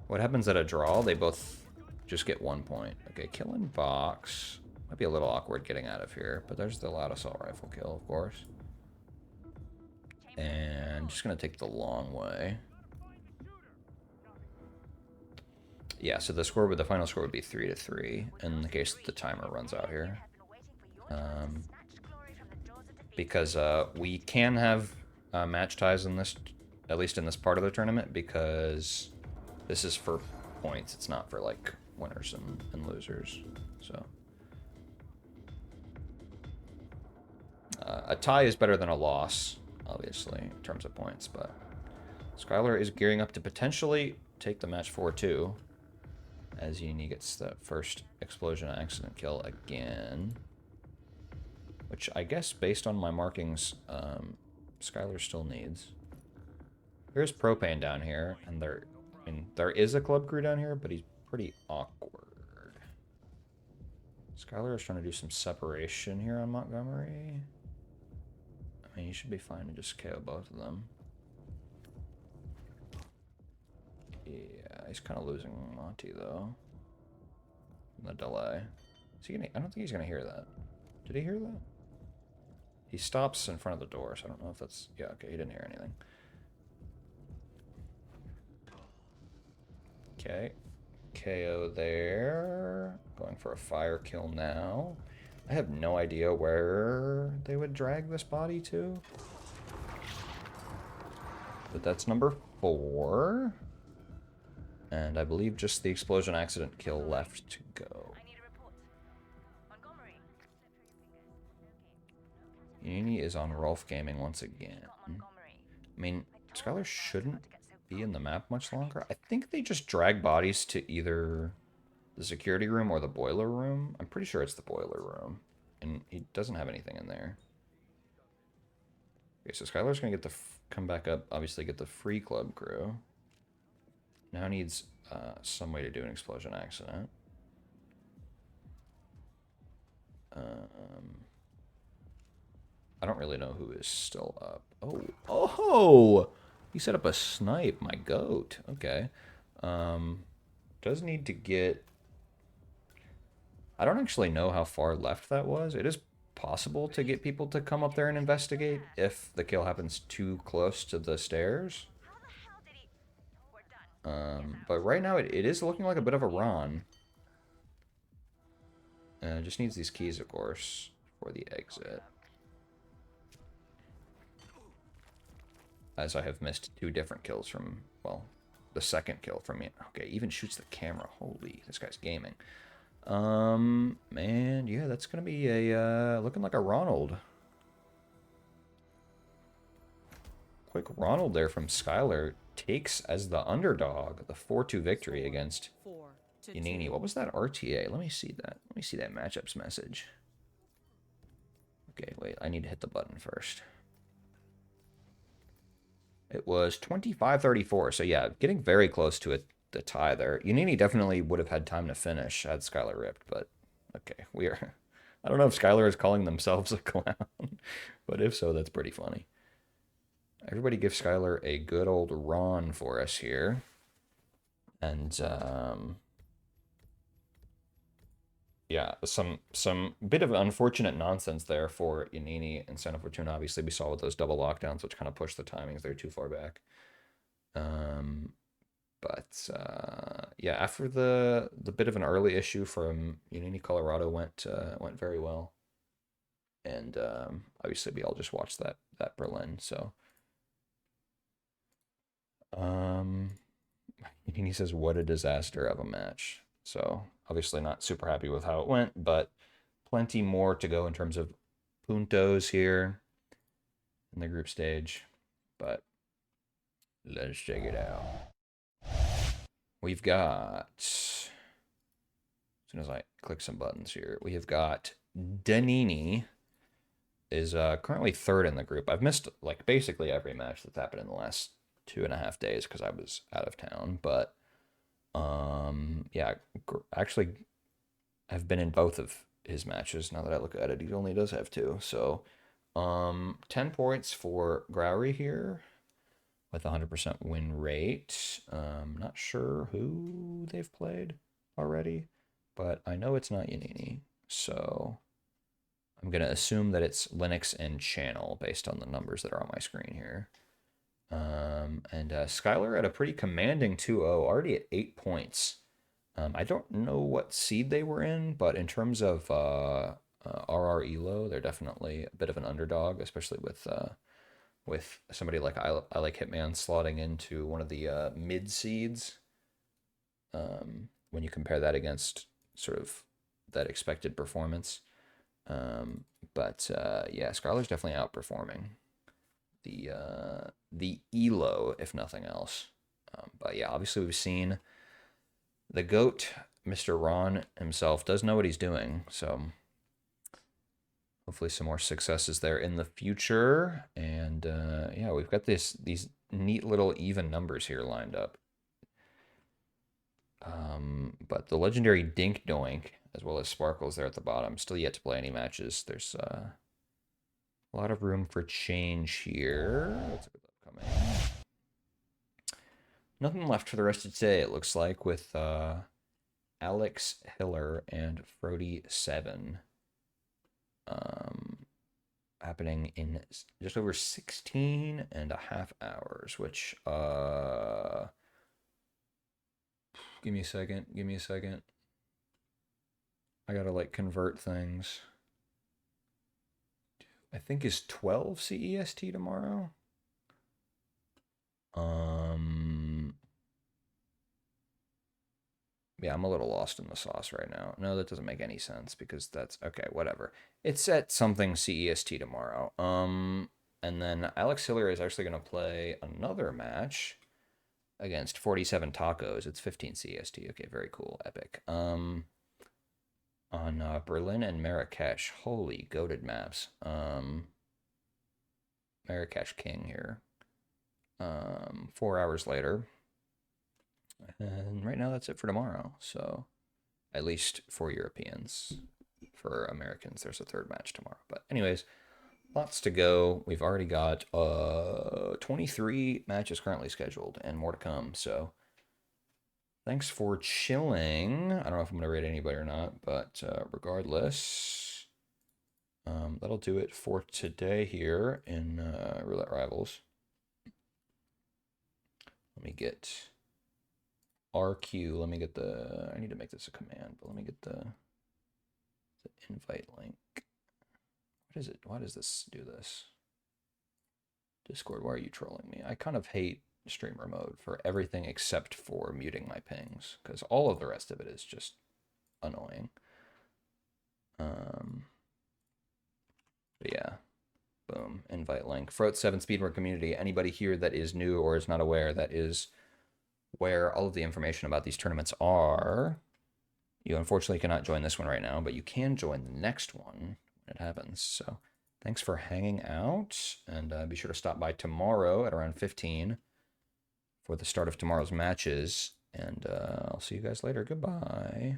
What happens at a draw? They both just get 1 point. Okay, kill in box. Might be a little awkward getting out of here, but there's the loud assault rifle kill, of course. And just gonna take the long way. Yeah, so the final score would be 3-3 in the case that the timer runs out here. Because we can have match ties in this, at least in this part of the tournament, because this is for points. It's not for like winners and losers. So a tie is better than a loss, obviously, in terms of points. But Skylar is gearing up to potentially take the match 4-2. As Yannini gets that first explosion accident kill again. Which I guess, based on my markings, Skylar still needs. There's propane down here, and there is a club crew down here, but he's pretty awkward. SkyL3R is trying to do some separation here on Montgomery. I mean, he should be fine to just KO both of them. Yeah, he's kind of losing Monty, though. The delay. Is he gonna, I don't think he's going to hear that. Did he hear that? He stops in front of the door, so I don't know if that's... Yeah, okay, he didn't hear anything. Okay. KO there. Going for a fire kill now. I have no idea where they would drag this body to. But that's number 4. And I believe just the explosion accident kill left to go. I need a report. Montgomery. Yannini is on Rolf Gaming once again. Montgomery. I mean, SkyL3R shouldn't be in the map much longer. I think they just drag bodies to either the security room or the boiler room. I'm pretty sure it's the boiler room. And he doesn't have anything in there. Okay, so SkyL3R's going to get the... come back up, obviously get the free club crew. Now needs some way to do an explosion accident. I don't really know who is still up. Oh, oh! He set up a snipe, my goat. Okay. Does need to get... I don't actually know how far left that was. It is possible to get people to come up there and investigate if the kill happens too close to the stairs. How the hell did he... We're done. But right now it is looking like a bit of a run. Just needs these keys, of course, for the exit. As I have missed 2 different kills from, well, the second kill from me. Okay, even shoots the camera. Holy, this guy's gaming. Man, yeah, that's gonna be a, looking like a Ronald. Quick Ronald there from SkyL3R takes as the underdog the 4-2 victory against 4 to Yannini. 2. What was that RTA? Let me see that. Let me see that matchups message. Okay, wait, I need to hit the button first. It was 25-34, so yeah, getting very close to the tie there. Yannini definitely would have had time to finish had SkyL3R ripped, but okay, we are... I don't know if SkyL3R is calling themselves a clown, but if so, that's pretty funny. Everybody give SkyL3R a good old Ron for us here. And, yeah, some bit of unfortunate nonsense there for Yannini and Santa Fortuna. Obviously, we saw with those double lockdowns, which kind of pushed the timings. They're too far back. Yeah, after the bit of an early issue from Yannini, Colorado went very well. And obviously, we all just watched that Berlin. So, Yannini says, "What a disaster of a match." So obviously not super happy with how it went, but plenty more to go in terms of puntos here in the group stage. But let's check it out. We've got, as soon as I click some buttons here, we have got Yannini is currently 3rd in the group. I've missed like basically every match that's happened in the last 2.5 days because I was out of town, but yeah, actually I've been in both of his matches. Now that I look at it, he only does have 2. So 10 points for Growry here with 100% win rate. Not sure who they've played already, but I know it's not Yannini, so I'm gonna assume that it's Linux and Channel based on the numbers that are on my screen here. And SkyL3R at a pretty commanding 2-0, already at 8 points. I don't know what seed they were in, but in terms of RR Elo, they're definitely a bit of an underdog, especially with somebody like I Like Hitman slotting into one of the mid seeds. When you compare that against sort of that expected performance. Yeah, SkyL3R's definitely outperforming the Elo, if nothing else. But yeah, obviously we've seen the GOAT, Mr. Ron himself, does know what he's doing. So Hopefully some more successes there in the future. And yeah, we've got these neat little even numbers here lined up. But the legendary Dink Doink, as well as Sparkles there at the bottom, still yet to play any matches. There's a lot of room for change here. What's upcoming? Nothing left for the rest of today, it looks like, with Alex Hiller and Frody7 happening in just over 16 and a half hours, which give me a second. I gotta like convert things. I think is 12 CEST tomorrow. Yeah, I'm a little lost in the sauce right now. No, that doesn't make any sense because that's okay, whatever. It's at something CEST tomorrow. And then Alex Hiller is actually gonna play another match against 47 Tacos. It's 15 CEST. Okay, very cool, epic. On Berlin and Marrakesh. Holy goated maps. Marrakesh King here. 4 hours later. And right now that's it for tomorrow. So at least for Europeans. For Americans, there's a third match tomorrow. But anyways, lots to go. We've already got 23 matches currently scheduled and more to come. So thanks for chilling. I don't know if I'm going to rate anybody or not, but regardless, that'll do it for today here in Roulette Rivals. Let me get RQ. Let me get the... I need to make this a command, but let me get the invite link. What is it? Why does this do this? Discord, why are you trolling me? I kind of hate streamer mode for everything except for muting my pings, because all of the rest of it is just annoying. But yeah, boom, invite link. Froat7 Speedrun community. Anybody here that is new or is not aware, that is where all of the information about these tournaments are. You unfortunately cannot join this one right now, but you can join the next one when it happens. So thanks for hanging out, and be sure to stop by tomorrow at around 15 for the start of tomorrow's matches, and I'll see you guys later. Goodbye.